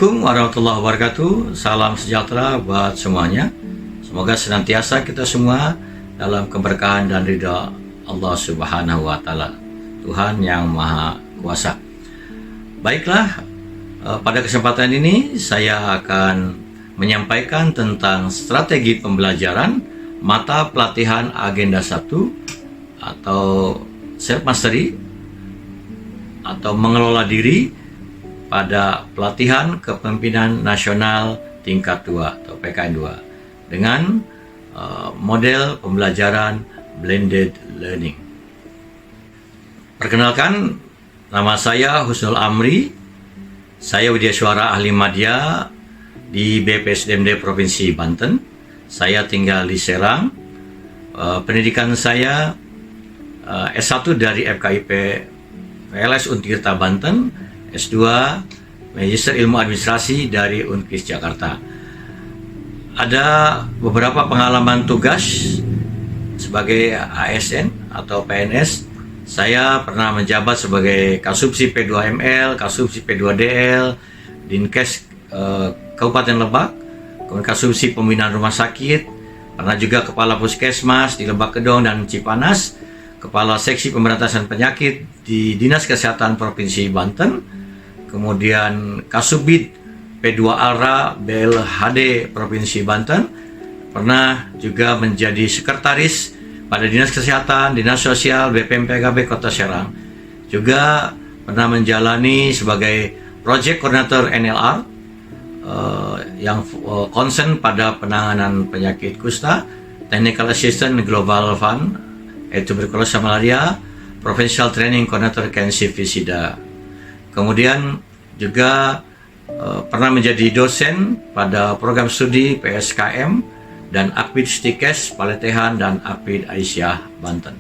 Assalamualaikum warahmatullahi wabarakatuh. Salam sejahtera buat semuanya. Semoga senantiasa kita semua dalam keberkahan dan ridha Allah Subhanahu wa Ta'ala, Tuhan yang Maha Kuasa. Baiklah, pada kesempatan ini saya akan menyampaikan tentang strategi pembelajaran mata pelatihan agenda 1 atau self mastery atau mengelola diri pada pelatihan kepemimpinan nasional tingkat 2 atau PKN 2 dengan model pembelajaran blended learning. Perkenalkan, nama saya Husnul Amri. Saya Widyaswara Ahli Madya di BPSDMD Provinsi Banten. Saya tinggal di Serang. Pendidikan saya S1 dari FKIP PLS Untirta Banten, S2 Magister Ilmu Administrasi dari Unkris Jakarta. Ada beberapa pengalaman tugas sebagai ASN atau PNS. Saya pernah menjabat sebagai Kasubsi P2ML, Kasubsi P2DL, Dinkes Kabupaten Lebak, kemudian Kasubsi Pembinaan Rumah Sakit, pernah juga Kepala Puskesmas di Lebak Kedong dan Cipanas, Kepala Seksi Pemberantasan Penyakit di Dinas Kesehatan Provinsi Banten, kemudian Kasubid P2 Alra BLHD Provinsi Banten, pernah juga menjadi sekretaris pada Dinas Kesehatan, Dinas Sosial, BPM PKB Kota Serang. Juga pernah menjalani sebagai Project Coordinator NLR yang concern pada penanganan penyakit kusta, Technical Assistant Global Fund, tuberculosis malaria, Provincial Training Coordinator Cancer Visida. Kemudian juga pernah menjadi dosen pada program studi PSKM dan Akpid Stikes Paletehan dan Akpid Aisyah Banten.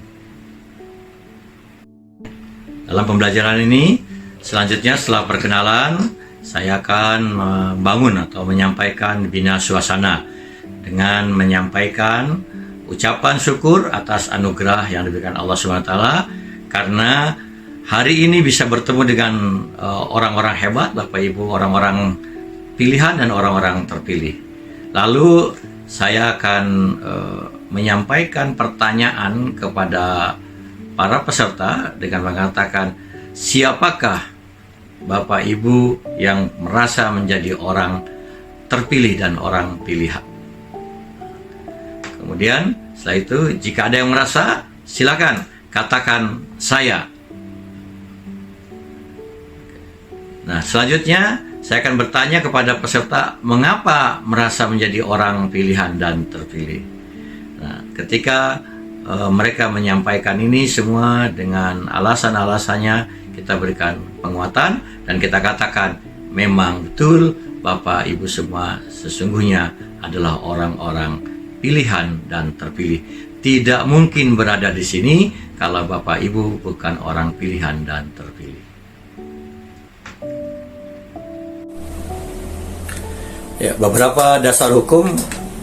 Dalam pembelajaran ini, selanjutnya setelah perkenalan, saya akan membangun atau menyampaikan bina suasana dengan menyampaikan ucapan syukur atas anugerah yang diberikan Allah SWT karena hari ini bisa bertemu dengan orang-orang hebat, Bapak Ibu, orang-orang pilihan dan orang-orang terpilih. Lalu saya akan menyampaikan pertanyaan kepada para peserta dengan mengatakan, siapakah Bapak Ibu yang merasa menjadi orang terpilih dan orang pilihan? Kemudian setelah itu, jika ada yang merasa, silakan katakan saya. Nah, selanjutnya saya akan bertanya kepada peserta mengapa merasa menjadi orang pilihan dan terpilih. Nah, ketika mereka menyampaikan ini semua dengan alasan-alasannya, kita berikan penguatan dan kita katakan memang betul Bapak Ibu semua sesungguhnya adalah orang-orang pilihan dan terpilih. Tidak mungkin berada di sini kalau Bapak Ibu bukan orang pilihan dan terpilih. Ya, beberapa dasar hukum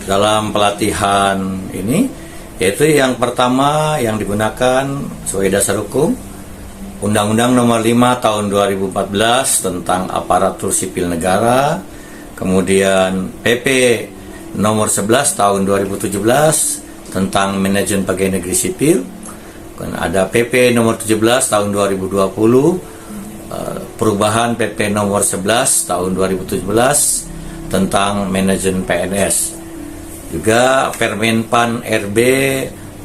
dalam pelatihan ini, yaitu yang pertama yang digunakan sebagai dasar hukum Undang-Undang Nomor 5 Tahun 2014 tentang Aparatur Sipil Negara, kemudian PP Nomor 11 Tahun 2017 tentang Manajemen Pegawai Negeri Sipil, dan ada PP Nomor 17 Tahun 2020 perubahan PP Nomor 11 Tahun 2017 tentang manajemen PNS. Juga Permenpan RB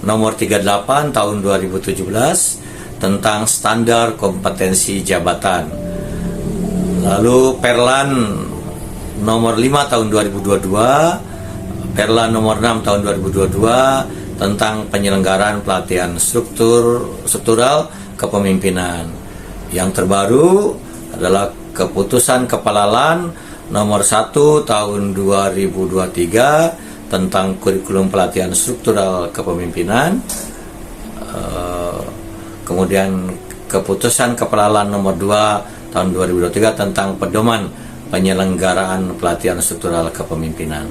nomor 38 tahun 2017 tentang standar kompetensi jabatan. Lalu Perlan nomor 5 tahun 2022, Perlan nomor 6 tahun 2022 tentang penyelenggaraan pelatihan struktural kepemimpinan. Yang terbaru adalah keputusan Kepala LAN nomor 1 tahun 2023 tentang kurikulum pelatihan struktural kepemimpinan. Kemudian keputusan Kepala LAN nomor 2 tahun 2023 tentang pedoman penyelenggaraan pelatihan struktural kepemimpinan.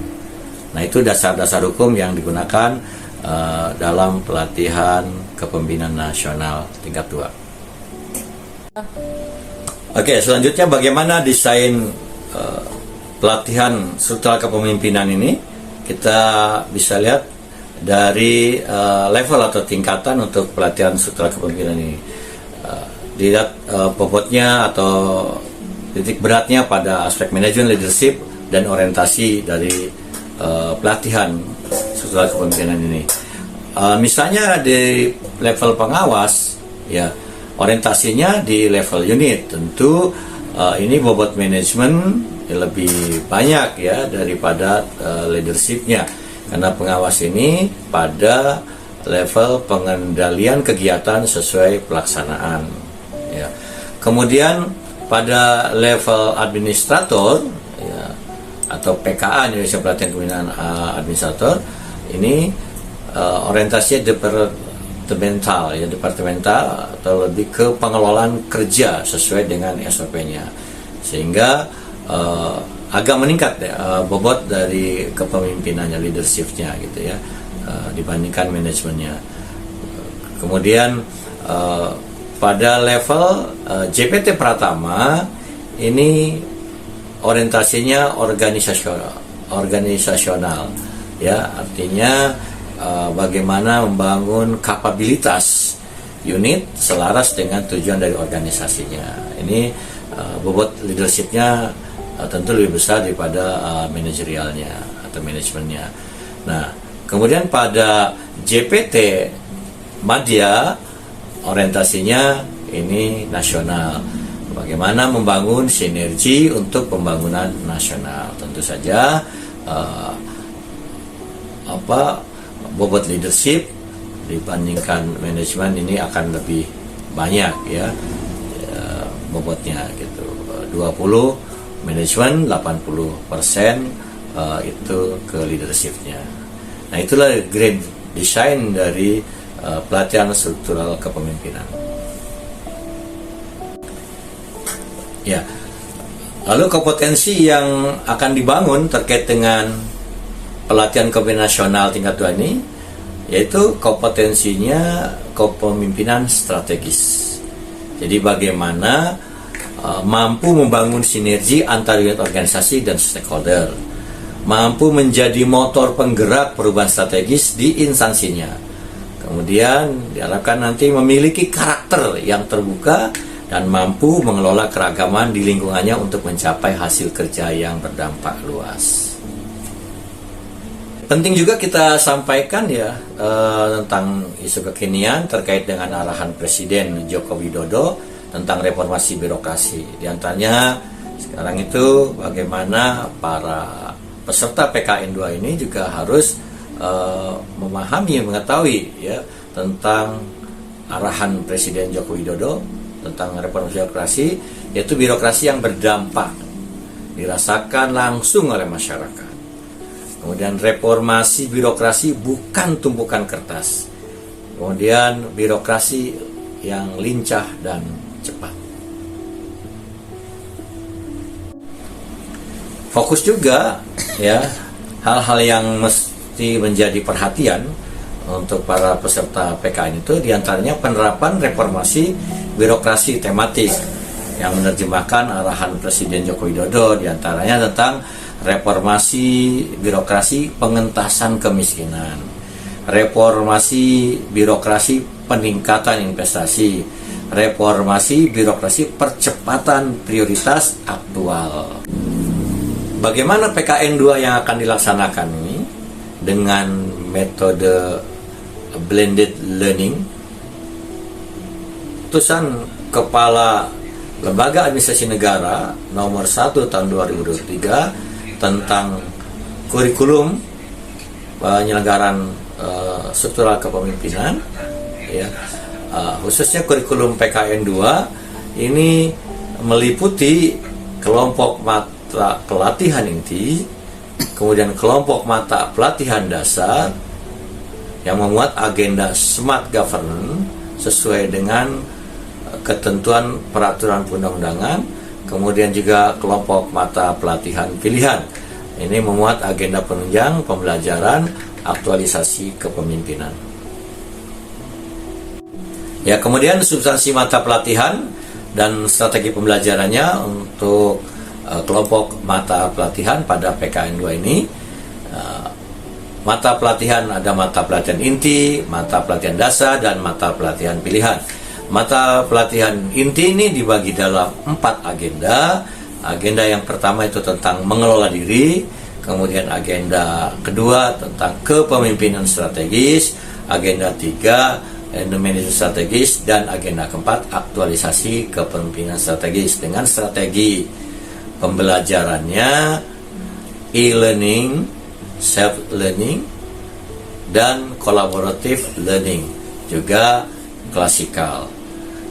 Nah, itu dasar-dasar hukum yang digunakan dalam pelatihan kepemimpinan nasional tingkat 2. Oke, selanjutnya bagaimana desain pelatihan struktural kepemimpinan ini kita bisa lihat dari level atau tingkatan untuk pelatihan struktural kepemimpinan ini. Dilihat bobotnya atau titik beratnya pada aspek manajemen, leadership, dan orientasi dari pelatihan struktural kepemimpinan ini. Misalnya di level pengawas, ya orientasinya di level unit. Tentu ini bobot manajemen lebih banyak ya daripada leadershipnya, karena pengawas ini pada level pengendalian kegiatan sesuai pelaksanaan ya. Kemudian pada level administrator ya, atau PKA, Indonesia Pelatihan Kepemimpinan Administrator, ini orientasinya departemental atau lebih ke pengelolaan kerja sesuai dengan SOP-nya, sehingga agak meningkat bobot dari kepemimpinannya, leadership-nya gitu ya, dibandingkan manajemennya. Kemudian pada level JPT Pratama ini orientasinya organisasional ya, artinya bagaimana membangun kapabilitas unit selaras dengan tujuan dari organisasinya. Ini bobot leadership-nya tentu lebih besar daripada manajerialnya atau manajemennya. Nah, kemudian pada JPT Madya orientasinya ini nasional. Bagaimana membangun sinergi untuk pembangunan nasional. Tentu saja bobot leadership dibandingkan manajemen ini akan lebih banyak ya, bobotnya gitu. 20 manajemen, 80% itu ke leadershipnya. Nah, itulah grade design dari pelatihan struktural kepemimpinan. Ya, lalu kompetensi yang akan dibangun terkait dengan pelatihan kepemimpinan nasional tingkat 2 ini, yaitu kompetensinya kepemimpinan strategis. Jadi bagaimana mampu membangun sinergi antar unit organisasi dan stakeholder, mampu menjadi motor penggerak perubahan strategis di instansinya. Kemudian diharapkan nanti memiliki karakter yang terbuka dan mampu mengelola keragaman di lingkungannya untuk mencapai hasil kerja yang berdampak luas. Penting juga kita sampaikan ya tentang isu kekinian terkait dengan arahan Presiden Joko Widodo tentang reformasi birokrasi. Di antaranya sekarang itu bagaimana para peserta PKN 2 ini juga harus memahami, mengetahui ya tentang arahan Presiden Joko Widodo tentang reformasi birokrasi, yaitu birokrasi yang berdampak, dirasakan langsung oleh masyarakat. Kemudian reformasi birokrasi bukan tumpukan kertas. Kemudian birokrasi yang lincah dan cepat. Fokus juga ya hal-hal yang mesti menjadi perhatian untuk para peserta PKN itu, diantaranya penerapan reformasi birokrasi tematik yang menerjemahkan arahan Presiden Joko Widodo, diantaranya tentang reformasi birokrasi pengentasan kemiskinan, reformasi birokrasi peningkatan investasi, reformasi birokrasi percepatan prioritas aktual. Bagaimana PKN 2 yang akan dilaksanakan ini dengan metode blended learning? Putusan Kepala Lembaga Administrasi Negara nomor 1 tahun 2023 tentang kurikulum penyelenggaraan struktural kepemimpinan ya, khususnya kurikulum PKN 2 ini meliputi kelompok mata pelatihan inti, kemudian kelompok mata pelatihan dasar yang memuat agenda smart governance sesuai dengan ketentuan peraturan perundang-undangan, kemudian juga kelompok mata pelatihan pilihan. Ini memuat agenda penunjang pembelajaran aktualisasi kepemimpinan. Ya, kemudian substansi mata pelatihan dan strategi pembelajarannya untuk kelompok mata pelatihan pada PKN 2 ini. Mata pelatihan ada mata pelatihan inti, mata pelatihan dasar, dan mata pelatihan pilihan. Mata pelatihan inti ini dibagi dalam 4 agenda. Agenda yang pertama itu tentang mengelola diri, kemudian agenda kedua tentang kepemimpinan strategis, agenda 3 manajemen strategis, dan agenda keempat aktualisasi kepemimpinan strategis dengan strategi pembelajarannya e-learning, self-learning, dan collaborative learning, juga klasikal.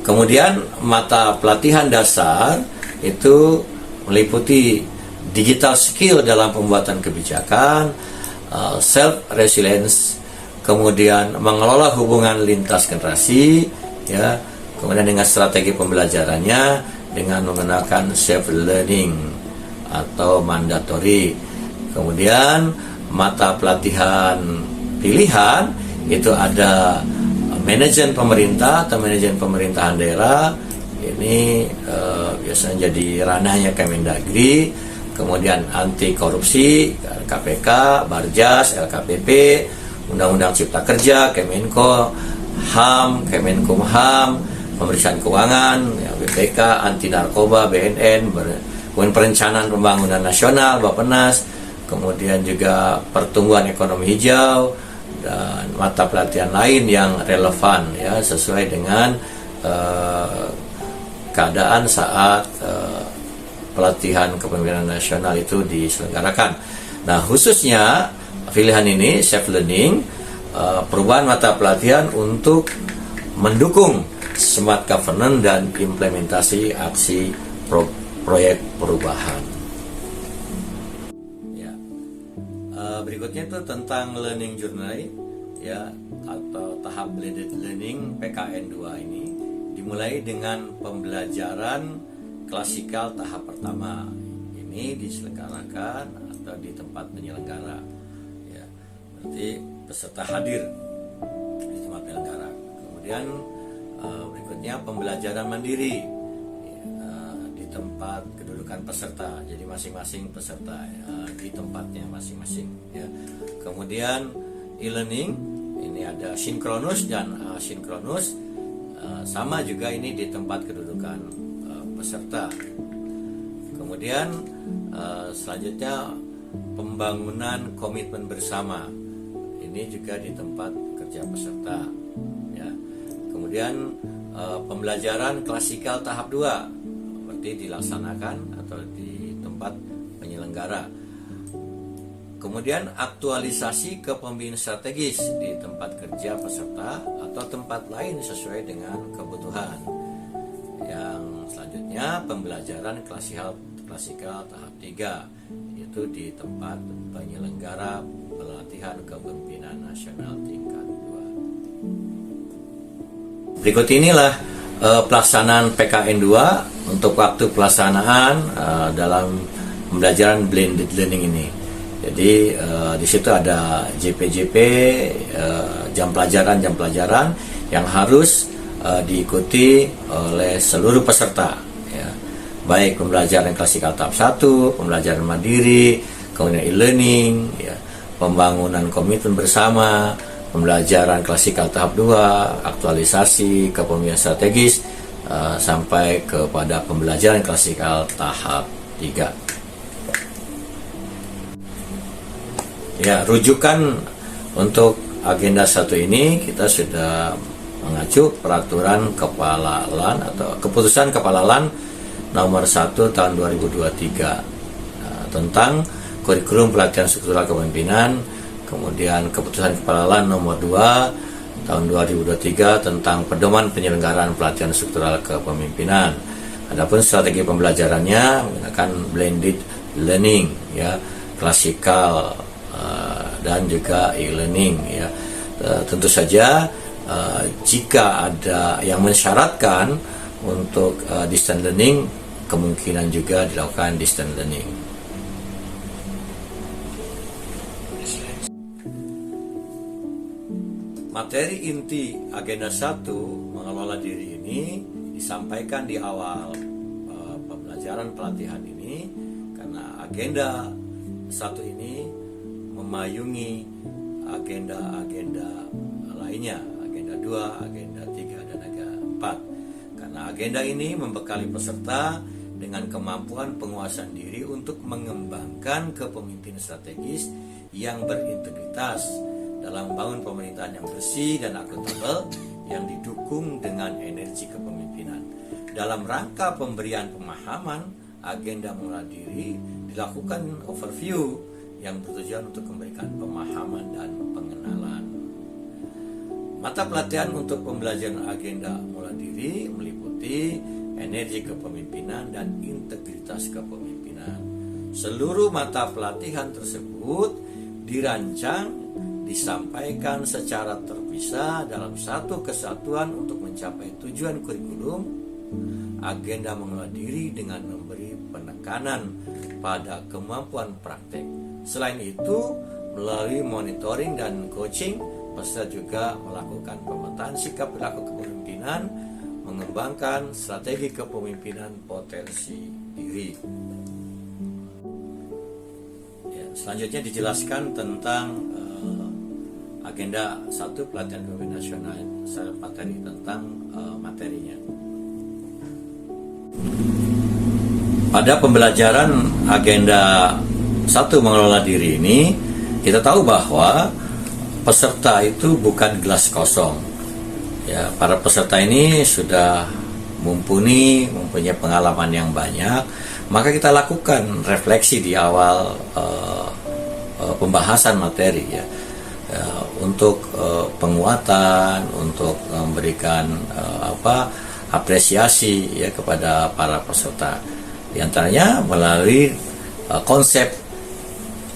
Kemudian mata pelatihan dasar itu meliputi digital skill dalam pembuatan kebijakan, self-resilience, kemudian mengelola hubungan lintas generasi, ya, kemudian dengan strategi pembelajarannya dengan menggunakan self-learning atau mandatory. Kemudian mata pelatihan pilihan itu ada manajemen pemerintah atau manajemen pemerintahan daerah. Ini biasanya jadi ranahnya Kemendagri. Kemudian anti korupsi, KPK, Barjas, LKPP, Undang-Undang Cipta Kerja, Kemenko, HAM, Kemenkumham, pemeriksaan keuangan, ya, BPK, anti narkoba, BNN, kemudian perencanaan pembangunan nasional, Bappenas, kemudian juga pertumbuhan ekonomi hijau, dan mata pelatihan lain yang relevan, ya, sesuai dengan keadaan saat pelatihan kepemimpinan nasional itu diselenggarakan. Nah, khususnya pilihan ini self learning, perubahan mata pelatihan untuk mendukung smart governance dan implementasi aksi proyek perubahan. Ya. Berikutnya itu tentang learning journey, ya, atau tahap blended learning PKN 2 ini dimulai dengan pembelajaran klasikal tahap pertama. Ini diselenggarakan atau di tempat penyelenggara, ya, berarti peserta hadir di tempat penyelenggara. Kemudian berikutnya pembelajaran mandiri, di tempat kedudukan peserta, jadi masing-masing peserta di tempatnya masing-masing, ya. Kemudian e-learning, ini ada sinkronus dan asinkronus, sama juga ini di tempat kedudukan peserta. Kemudian selanjutnya pembangunan komitmen bersama, ini juga di tempat kerja peserta, ya. Kemudian pembelajaran klasikal tahap 2 berarti dilaksanakan atau di tempat penyelenggara. Kemudian aktualisasi kepemimpinan strategis di tempat kerja peserta atau tempat lain sesuai dengan kebutuhan. Yang selanjutnya pembelajaran klasikal tahap 3, yaitu di tempat penyelenggara pelatihan kepemimpinan nasional tingkat 2. Berikut inilah pelaksanaan PKN 2 untuk waktu pelaksanaan dalam pembelajaran blended learning ini. Jadi di situ ada JP-JP, jam pelajaran yang harus diikuti oleh seluruh peserta, ya. Baik pembelajaran klasikal tahap 1, pembelajaran mandiri, kemudian e-learning, ya, pembangunan komitmen bersama, pembelajaran klasikal tahap 2, aktualisasi kepemimpinan strategis, sampai kepada pembelajaran klasikal tahap 3. Ya, rujukan untuk agenda 1 ini kita sudah mengacu peraturan kepala LAN atau keputusan kepala LAN nomor 1 tahun 2023 tentang kurikulum pelatihan struktural kepemimpinan, kemudian keputusan kepala LAN nomor 2 tahun 2023 tentang pedoman penyelenggaraan pelatihan struktural kepemimpinan. Adapun strategi pembelajarannya menggunakan blended learning, ya, klasikal dan juga e-learning, ya. Tentu saja jika ada yang mensyaratkan untuk distance learning, kemungkinan juga dilakukan distance learning. Materi inti agenda 1 mengelola diri ini disampaikan di awal pembelajaran pelatihan ini agenda satu ini memayungi agenda-agenda lainnya, agenda 2, agenda 3, dan agenda 4. Karena agenda ini membekali peserta dengan kemampuan penguasaan diri untuk mengembangkan kepemimpinan strategis yang berintegritas dalam membangun pemerintahan yang bersih dan akuntabel yang didukung dengan energi kepemimpinan. Dalam rangka pemberian pemahaman, agenda mengelola diri dilakukan overview yang bertujuan untuk memberikan pemahaman dan pengenalan. Mata pelatihan untuk pembelajaran agenda mengelola diri meliputi energi kepemimpinan dan integritas kepemimpinan. Seluruh mata pelatihan tersebut dirancang, disampaikan secara terpisah dalam satu kesatuan untuk mencapai tujuan kurikulum agenda mengelola diri dengan memberi penekanan pada kemampuan praktek. Selain itu, melalui monitoring dan coaching, peserta juga melakukan pemetaan sikap perilaku kepemimpinan, mengembangkan strategi kepemimpinan potensi diri. Ya, selanjutnya dijelaskan tentang agenda 1 pelatihan kepemimpinan nasional, materi tentang materinya. Pada pembelajaran agenda 1 mengelola diri ini, kita tahu bahwa peserta itu bukan gelas kosong. Ya, para peserta ini sudah mempunyai pengalaman yang banyak, maka kita lakukan refleksi di awal pembahasan materi ya, untuk penguatan, untuk memberikan apresiasi ya kepada para peserta. Di antaranya melalui konsep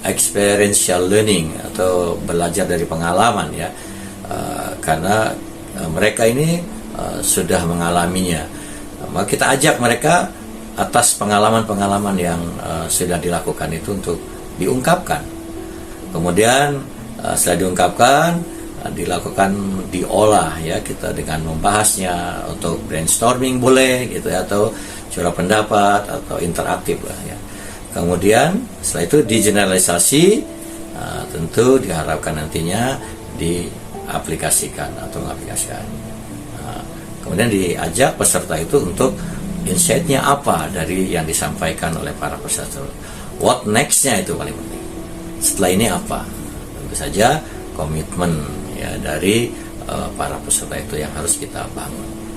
experiential learning atau belajar dari pengalaman ya, karena mereka ini sudah mengalaminya. Maka kita ajak mereka atas pengalaman-pengalaman yang sudah dilakukan itu untuk diungkapkan. Kemudian setelah diungkapkan, dilakukan diolah ya, kita dengan membahasnya untuk brainstorming boleh gitu ya, atau curah pendapat atau interaktif lah ya. Kemudian setelah itu digeneralisasi, tentu diharapkan nantinya diaplikasikan atau mengaplikasikan. Kemudian diajak peserta itu untuk insight-nya apa dari yang disampaikan oleh para peserta. What next-nya itu paling penting. Setelah ini apa? Tentu saja komitmen ya dari para peserta itu yang harus kita bangun.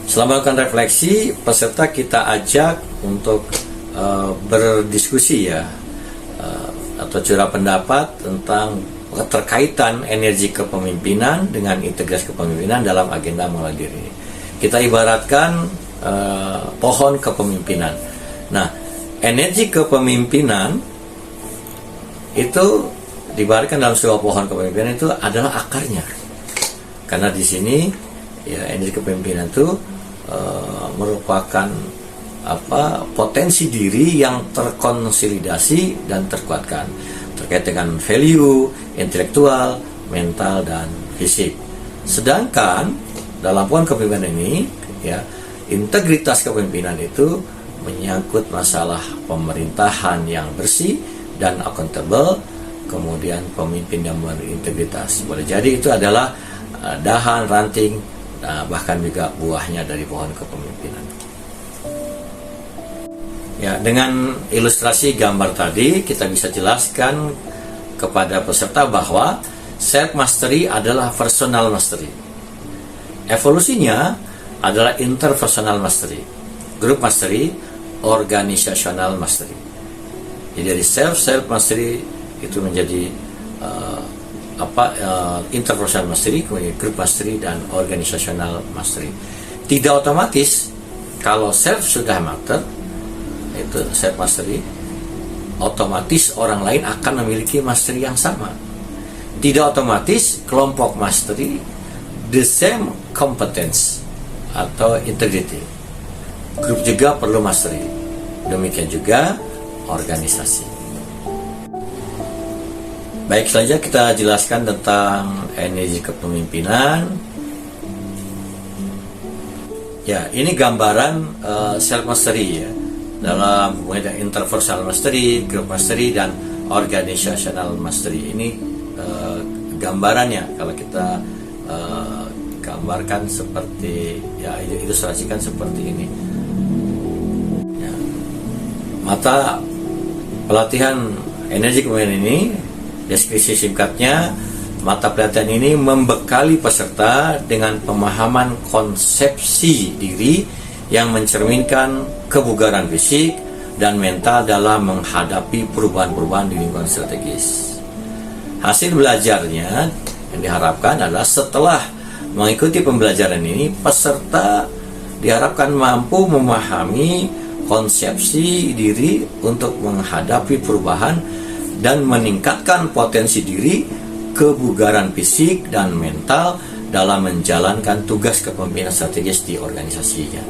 Setelah melakukan refleksi, peserta kita ajak untuk berdiskusi ya, atau curah pendapat tentang keterkaitan energi kepemimpinan dengan integritas kepemimpinan dalam agenda mengelola diri. Kita ibaratkan pohon kepemimpinan. Nah, energi kepemimpinan itu diibaratkan dalam sebuah pohon kepemimpinan itu adalah akarnya. Karena di sini ya, energi kepemimpinan itu merupakan potensi diri yang terkonsolidasi dan terkuatkan terkait dengan value intelektual, mental, dan fisik. Sedangkan dalam pohon kepemimpinan ini ya, integritas kepemimpinan itu menyangkut masalah pemerintahan yang bersih dan akuntabel, kemudian pemimpin yang berintegritas. Boleh jadi itu adalah dahan, ranting, bahkan juga buahnya dari pohon kepemimpinan. Ya, dengan ilustrasi gambar tadi kita bisa jelaskan kepada peserta bahwa self mastery adalah personal mastery. Evolusinya adalah interpersonal mastery, group mastery, organizational mastery. Jadi dari self mastery itu menjadi interpersonal mastery, kemudian group mastery, dan organizational mastery. Tidak otomatis kalau self sudah master, itu self mastery, otomatis orang lain akan memiliki mastery yang sama. Tidak otomatis kelompok mastery the same competence atau integrity. Grup juga perlu mastery. Demikian juga organisasi. Baik, selanjutnya kita jelaskan tentang energi kepemimpinan. Ya, ini gambaran self mastery ya. dalam interpersonal mastery, group mastery, dan organizational mastery. Ini gambarannya kalau kita gambarkan seperti ya, ilustrasikan seperti ini ya. Mata pelatihan energi kepemimpinan ini, deskripsi singkatnya, mata pelatihan ini membekali peserta dengan pemahaman konsepsi diri yang mencerminkan kebugaran fisik dan mental dalam menghadapi perubahan-perubahan di lingkungan strategis. Hasil belajarnya yang diharapkan adalah setelah mengikuti pembelajaran ini, peserta diharapkan mampu memahami konsepsi diri untuk menghadapi perubahan dan meningkatkan potensi diri, kebugaran fisik dan mental dalam menjalankan tugas kepemimpinan strategis di organisasinya.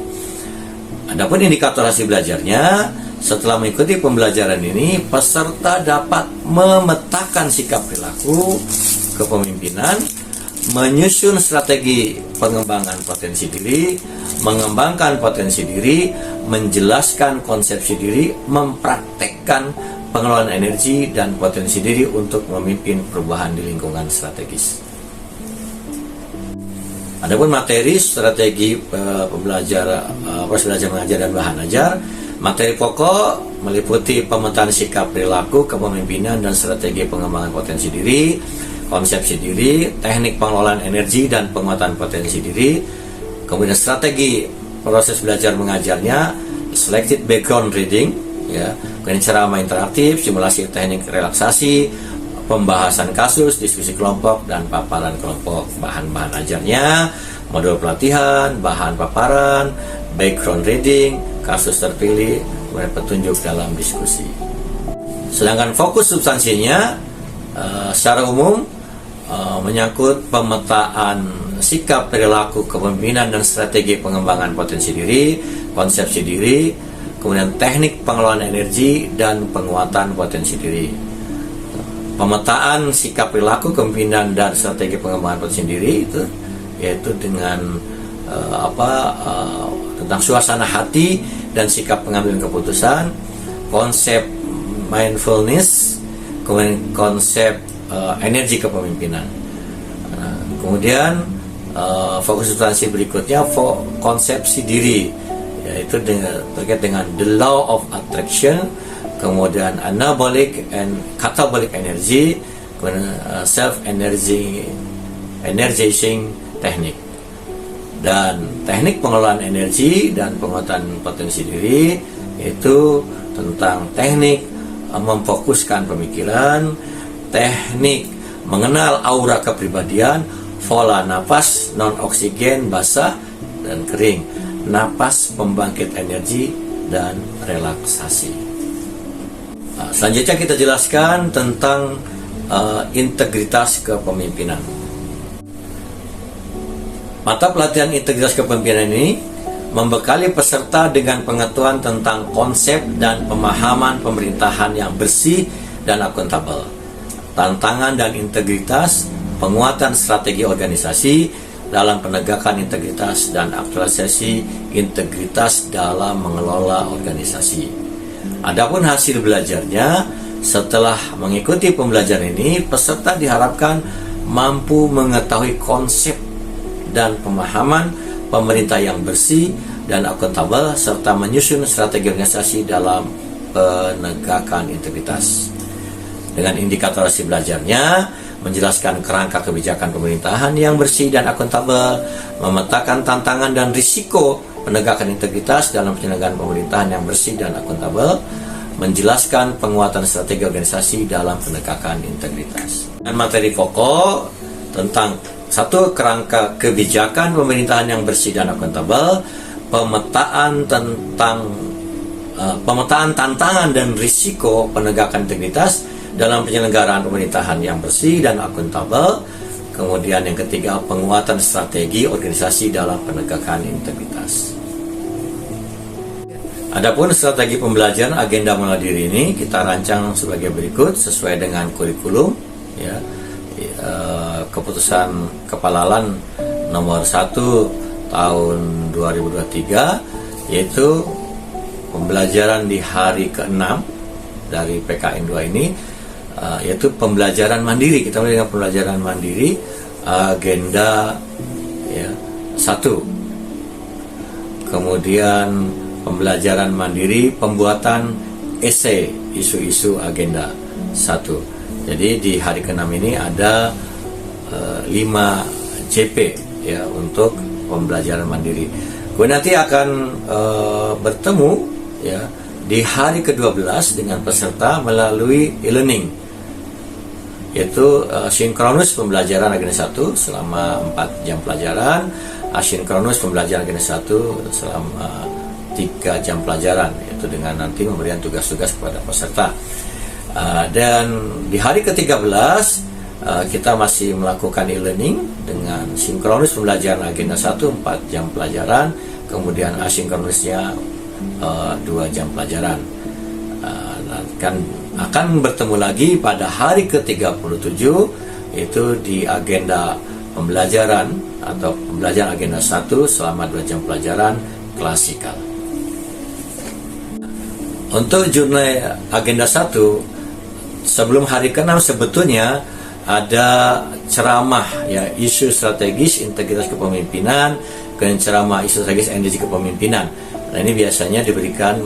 Adapun indikator hasil belajarnya, setelah mengikuti pembelajaran ini, peserta dapat memetakan sikap perilaku kepemimpinan, menyusun strategi pengembangan potensi diri, mengembangkan potensi diri, menjelaskan konsepsi diri, mempraktekkan pengelolaan energi dan potensi diri untuk memimpin perubahan di lingkungan strategis. Adapun materi strategi proses belajar mengajar dan bahan ajar, materi pokok meliputi pemetaan sikap perilaku kepemimpinan dan strategi pengembangan potensi diri, konsepsi diri, teknik pengelolaan energi dan penguatan potensi diri, kemudian strategi proses belajar mengajarnya, selected background reading, ya, kemudian ceramah interaktif, simulasi teknik relaksasi, pembahasan kasus, diskusi kelompok, dan paparan kelompok. Bahan-bahan ajarnya, modul pelatihan, bahan paparan, background reading, kasus terpilih, kemudian petunjuk dalam diskusi. Sedangkan fokus substansinya secara umum menyangkut pemetaan sikap perilaku kepemimpinan dan strategi pengembangan potensi diri, konsepsi diri, kemudian teknik pengelolaan energi dan penguatan potensi diri. Pemetaan sikap perilaku kepemimpinan dan strategi pengembangan potensi diri itu yaitu dengan tentang suasana hati dan sikap pengambilan keputusan, konsep mindfulness, kemudian konsep energi kepemimpinan. Kemudian fokus substansi berikutnya konsepsi diri, yaitu terkait dengan the law of attraction, kemudian anabolic and catabolic energy, kemudian self energizing technique, dan teknik pengelolaan energi dan penguatan potensi diri, yaitu tentang teknik memfokuskan pemikiran, teknik mengenal aura kepribadian, pola napas non oksigen basah dan kering, napas pembangkit energi, dan relaksasi. Selanjutnya kita jelaskan tentang integritas kepemimpinan. Mata pelatihan integritas kepemimpinan ini membekali peserta dengan pengetahuan tentang konsep dan pemahaman pemerintahan yang bersih dan akuntabel, tantangan dan integritas, penguatan strategi organisasi dalam penegakan integritas, dan aktualisasi integritas dalam mengelola organisasi. Adapun hasil belajarnya, setelah mengikuti pembelajaran ini, peserta diharapkan mampu mengetahui konsep dan pemahaman pemerintah yang bersih dan akuntabel, serta menyusun strategi organisasi dalam penegakan integritas. Dengan indikator hasil belajarnya, menjelaskan kerangka kebijakan pemerintahan yang bersih dan akuntabel, memetakan tantangan dan risiko penegakan integritas dalam penyelenggaraan pemerintahan yang bersih dan akuntabel, menjelaskan penguatan strategi organisasi dalam penegakan integritas. Dan materi pokok tentang satu, kerangka kebijakan pemerintahan yang bersih dan akuntabel, pemetaan tantangan dan risiko penegakan integritas dalam penyelenggaraan pemerintahan yang bersih dan akuntabel. Kemudian yang ketiga, penguatan strategi organisasi dalam penegakan integritas. Adapun strategi pembelajaran agenda mengelola diri ini kita rancang sebagai berikut sesuai dengan kurikulum, ya, keputusan Kepala nomor 1 tahun 2023, yaitu pembelajaran di hari ke-6 dari PKN 2 ini, yaitu pembelajaran mandiri. Kita mulai dengan pembelajaran mandiri agenda 1. Kemudian pembelajaran mandiri pembuatan esai isu-isu agenda 1. Jadi di hari ke-6 ini ada 5 JP ya untuk pembelajaran mandiri. Kemudian nanti akan bertemu ya di hari ke-12 dengan peserta melalui e-learning, yaitu sinkronus pembelajaran agenda 1 selama 4 jam pelajaran, asinkronus pembelajaran agenda 1 selama 3 jam pelajaran, yaitu dengan nanti memberikan tugas-tugas kepada peserta. Dan di hari ke-13 kita masih melakukan e-learning dengan sinkronus pembelajaran agenda 1 4 jam pelajaran, kemudian asinkronusnya 2 jam pelajaran. Akan bertemu lagi pada hari ke-37, itu di agenda pembelajaran atau pembelajaran agenda 1 selama 2 jam pelajaran klasikal. Untuk jurnal agenda 1 sebelum hari ke-6 sebetulnya ada ceramah ya, isu strategis integritas kepemimpinan, dan ceramah isu strategis energi kepemimpinan. Nah, ini biasanya diberikan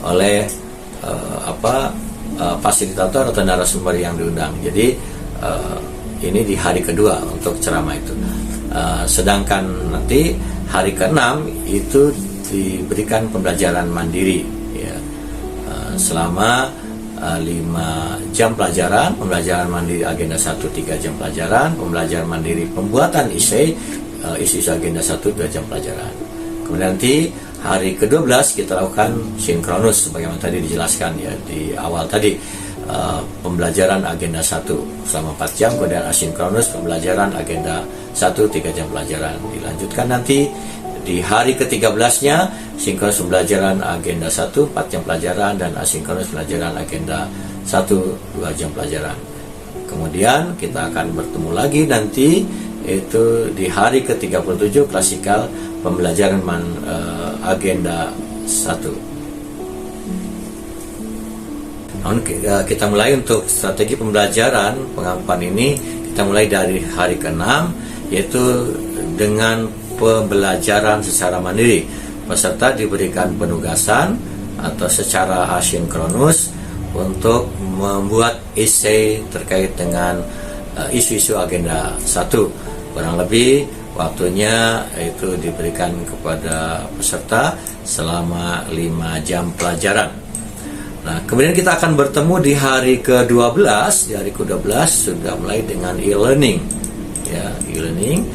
oleh fasilitator atau narasumber yang diundang. Jadi ini di hari kedua untuk ceramah itu. Sedangkan nanti hari ke-6 itu diberikan pembelajaran mandiri ya, selama 5 jam pelajaran, pembelajaran mandiri agenda 1 3 jam pelajaran, pembelajaran mandiri pembuatan esai isu-isu agenda 1 2 jam pelajaran. Kemudian nanti hari ke-12 kita lakukan sinkronus sebagaimana tadi dijelaskan ya di awal tadi, pembelajaran agenda 1 selama 4 jam, kemudian asinkronus pembelajaran agenda 1 3 jam pelajaran. Dilanjutkan nanti di hari ke-13-nya sinkronus pembelajaran agenda 1 4 jam pelajaran dan asinkronus pembelajaran agenda 1 2 jam pelajaran. Kemudian kita akan bertemu lagi nanti itu di hari ke-37 klasikal pembelajaran agenda 1. Namun kita mulai untuk strategi pembelajaran pengampuan ini, kita mulai dari hari ke-6, yaitu dengan pembelajaran secara mandiri. Peserta diberikan penugasan atau secara asinkronus untuk membuat esai terkait dengan isu-isu agenda 1. Kurang lebih waktunya itu diberikan kepada peserta selama 5 jam pelajaran. Nah, kemudian kita akan bertemu di hari ke-12. Di hari ke-12 sudah mulai dengan e-learning ya, e-learning.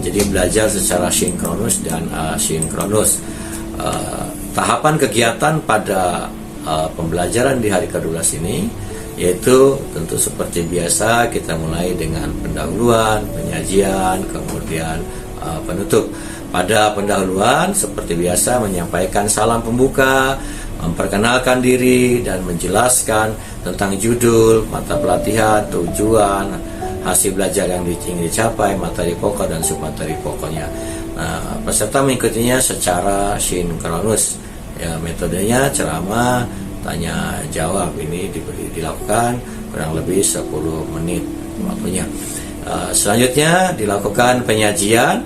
Jadi belajar secara sinkronus dan asinkronus. Tahapan kegiatan pada pembelajaran di hari ke-12 ini yaitu tentu seperti biasa, kita mulai dengan pendahuluan, penyajian, kemudian penutup. Pada pendahuluan seperti biasa menyampaikan salam pembuka, memperkenalkan diri dan menjelaskan tentang judul, mata pelatihan, tujuan, hasil belajar yang ingin dicapai, materi pokok dan submateri pokoknya. Nah, peserta mengikutinya secara sinkronus. Ya, metodenya ceramah, tanya jawab, ini dilakukan kurang lebih 10 menit waktunya. Selanjutnya dilakukan penyajian,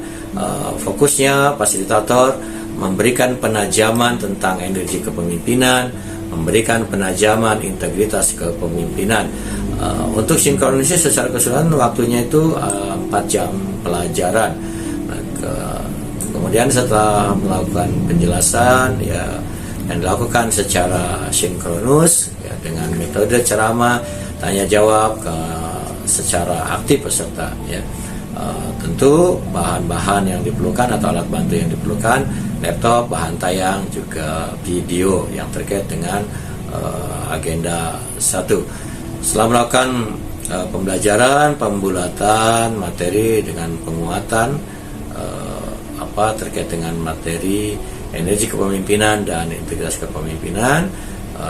fokusnya fasilitator memberikan penajaman tentang energi kepemimpinan, memberikan penajaman integritas kepemimpinan. Untuk sinkronisasi secara keseluruhan waktunya itu 4 jam pelajaran. Kemudian setelah melakukan penjelasan ya, yang dilakukan secara sinkronus ya, dengan metode ceramah, tanya jawab secara aktif peserta ya. Tentu bahan-bahan yang diperlukan atau alat bantu yang diperlukan, laptop, bahan tayang, juga video yang terkait dengan agenda 1. Setelah melakukan pembelajaran, pembulatan materi dengan penguatan terkait dengan materi energi kepemimpinan dan integritas kepemimpinan,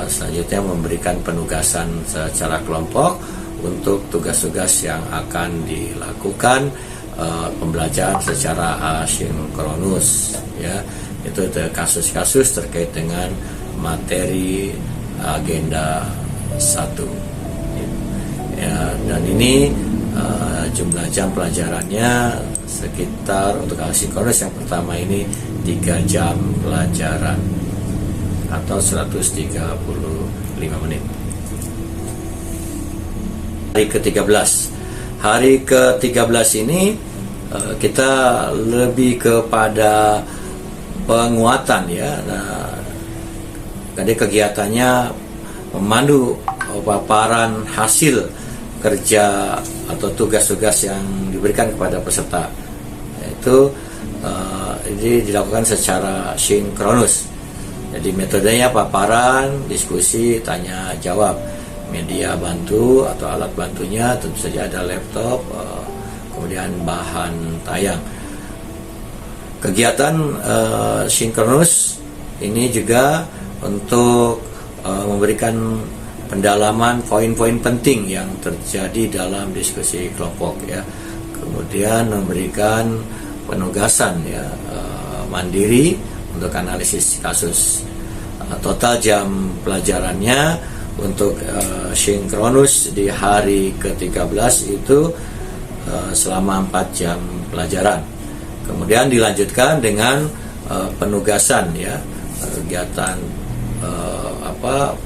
selanjutnya memberikan penugasan secara kelompok untuk tugas-tugas yang akan dilakukan pembelajaran secara asinkronus ya. itu kasus-kasus terkait dengan materi agenda 1 ya, dan ini jumlah jam pelajarannya sekitar untuk asinkronus yang pertama ini 3 jam pelajaran atau 135 menit. Hari ke-13 ini kita lebih kepada penguatan ya. Nah, jadi kegiatannya memandu paparan hasil kerja atau tugas-tugas yang diberikan kepada peserta. Itu ini dilakukan secara sinkronus. Jadi metodenya paparan, diskusi, tanya jawab. Media bantu atau alat bantunya tentu saja ada laptop, kemudian bahan tayang. Kegiatan sinkronus ini juga untuk memberikan pendalaman poin-poin penting yang terjadi dalam diskusi kelompok ya. Kemudian memberikan penugasan ya mandiri untuk analisis kasus. Total jam pelajarannya untuk sinkronus di hari ke-13 itu selama 4 jam pelajaran. Kemudian dilanjutkan dengan penugasan ya, kegiatan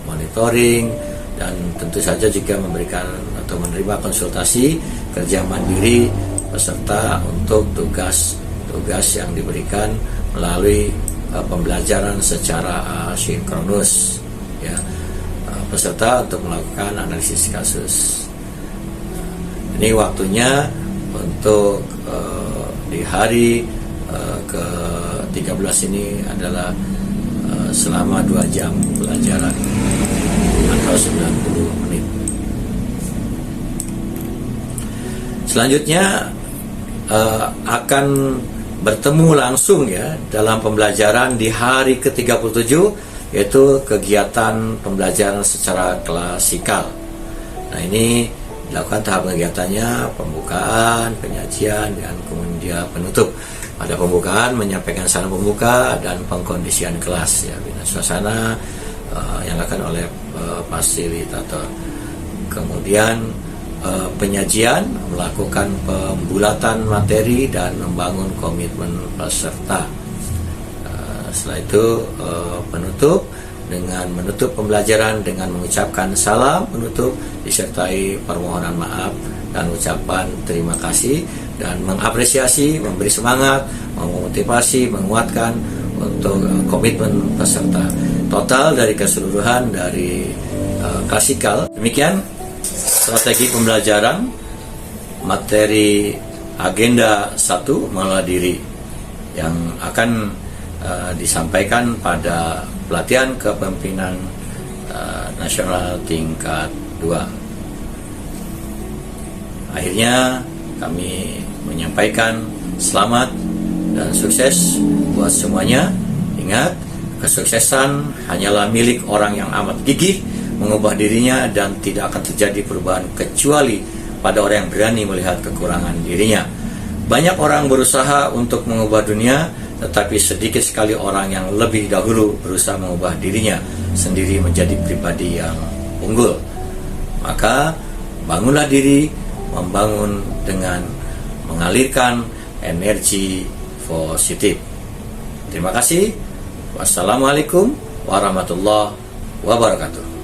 monitoring, dan tentu saja juga memberikan atau menerima konsultasi kerja mandiri peserta untuk tugas-tugas yang diberikan melalui pembelajaran secara sinkronus ya, peserta untuk melakukan analisis kasus. Ini waktunya untuk di hari ke-13 ini adalah selama 2 jam pelajaran atau 90 menit. Selanjutnya akan bertemu langsung ya dalam pembelajaran di hari ke-37, yaitu kegiatan pembelajaran secara klasikal. Nah, ini dilakukan tahap kegiatannya pembukaan, penyajian, dan kemudian penutup. Pada pembukaan menyampaikan salam pembuka dan pengkondisian kelas ya, bina suasana yang dilakukan oleh fasilitator. Kemudian penyajian melakukan pembulatan materi dan membangun komitmen peserta. Setelah itu penutup dengan menutup pembelajaran dengan mengucapkan salam penutup disertai permohonan maaf dan ucapan terima kasih dan mengapresiasi, memberi semangat, memotivasi, menguatkan untuk komitmen peserta. Total dari keseluruhan dari klasikal. Demikian strategi pembelajaran materi agenda 1 mengelola diri yang akan disampaikan pada pelatihan kepemimpinan nasional tingkat 2. Akhirnya kami menyampaikan selamat dan sukses buat semuanya. Ingat, kesuksesan hanyalah milik orang yang amat gigih mengubah dirinya, dan tidak akan terjadi perubahan kecuali pada orang yang berani melihat kekurangan dirinya. Banyak orang berusaha untuk mengubah dunia, tetapi sedikit sekali orang yang lebih dahulu berusaha mengubah dirinya sendiri menjadi pribadi yang unggul. Maka bangunlah diri, membangun dengan mengalirkan energi positif. Terima kasih. Wassalamualaikum warahmatullahi wabarakatuh.